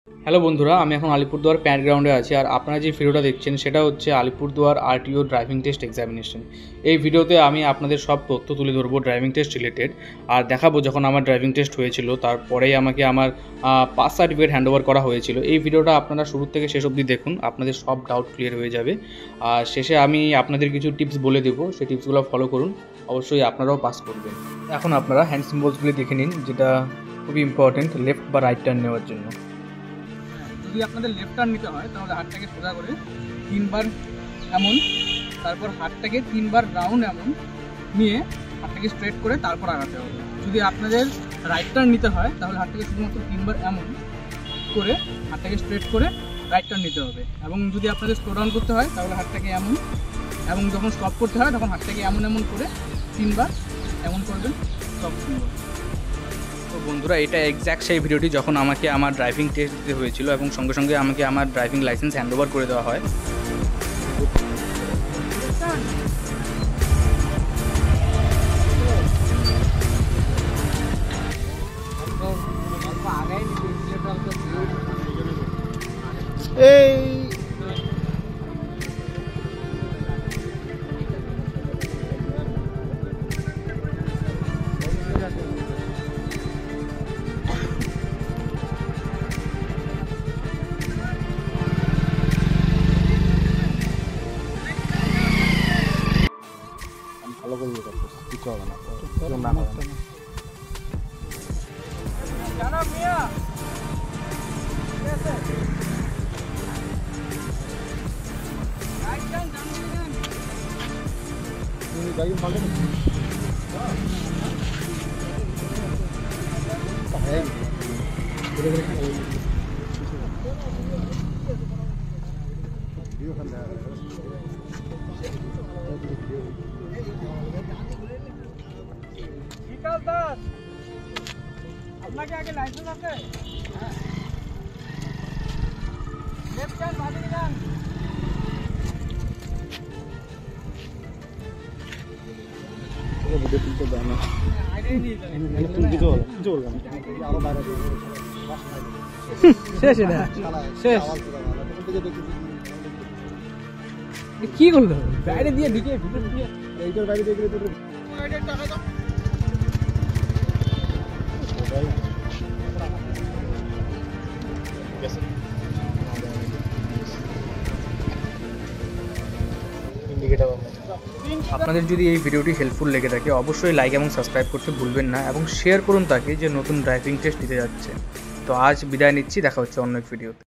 Hello বন্ধুরা, আমি এখন আলিপুরদুয়ার প্যাড গ্রাউন্ডে আছি। আর আপনারা যে ভিডিওটা দেখছেন সেটা হচ্ছে Alipurduar RTO driving test examination. এই ভিডিওতে আমি আপনাদের সব তথ্য তুলে ধরবো ড্রাইভিং টেস্ট রিলেটেড, আর দেখাবো যখন আমার ড্রাইভিং টেস্ট হয়েছিল তারপরেই আমাকে আমার পাস সার্টিফিকেট হ্যান্ডওভার করা হয়েছিল। এই ভিডিওটা আপনারা শুরু থেকে শেষ অবধি দেখুন, আপনাদের সব ডাউট ক্লিয়ার হয়ে যাবে। আর শেষে আমি আপনাদের কিছু টিপস বলে দেবো, সেই টিপসগুলো ফলো করুন, অবশ্যই আপনারাও পাস করবেন। এখন আপনারা হ্যান্ড সিম্বলসগুলি দেখে নিন, যেটা খুবই ইম্পর্টেন্ট লেফট বা রাইট টার্ন নেওয়ার জন্য। যদি আপনাদের লেফট টার্ন নিতে হয় তাহলে হাতটাকে সোজা করে 3 বার এমন, তারপর হাতটাকে 3 বার রাউন্ড এমন নিয়ে হাতটাকে স্ট্রেট করে তারপর আগাতে হবে। যদি আপনাদের রাইট টার্ন নিতে হয় তাহলে হাতটাকে শুধুমাত্র 3 বার এমন করে হাতটাকে স্ট্রেট করে রাইট টার্ন নিতে হবে। এবং যদি আপনাদের স্লো ডাউন করতে হয় তাহলে হাতটাকে এমন, এবং যখন স্টপ করতে হয় তখন হাতটাকে এমন এমন করে 3 বার এমন করবেন, স্টপ করবেন। তো বন্ধুরা, এটা এক্স্যাক্ট সেই ভিডিওটি যখন আমাকে আমার ড্রাইভিং টেস্ট দিতে হয়েছিল এবং সঙ্গে সঙ্গে আমাকে আমার ড্রাইভিং লাইসেন্স হ্যান্ডওভার করে দেওয়া হয়। ভালো করে কিছু হবে না, আপনাকে আগে লাইসেন্স আছে? লেফট টার্ন বাদিকে যান। শেষ এটা শেষ। কি করলো বাইরে দিয়ে ঢুকে ভিতর দিয়ে এইটার বাইরে দিয়ে গেলে টাকা দাও। আপনাদের যদি এই ভিডিওটি হেল্পফুল লেগে থাকে অবশ্যই লাইক এবং সাবস্ক্রাইব করতে ভুলবেন না, এবং শেয়ার করুন তাকে যে নতুন ড্রাইভিং টেস্ট দিতে যাচ্ছে। তো আজ বিদায় নিচ্ছি, দেখা হচ্ছে অন্য এক ভিডিওতে।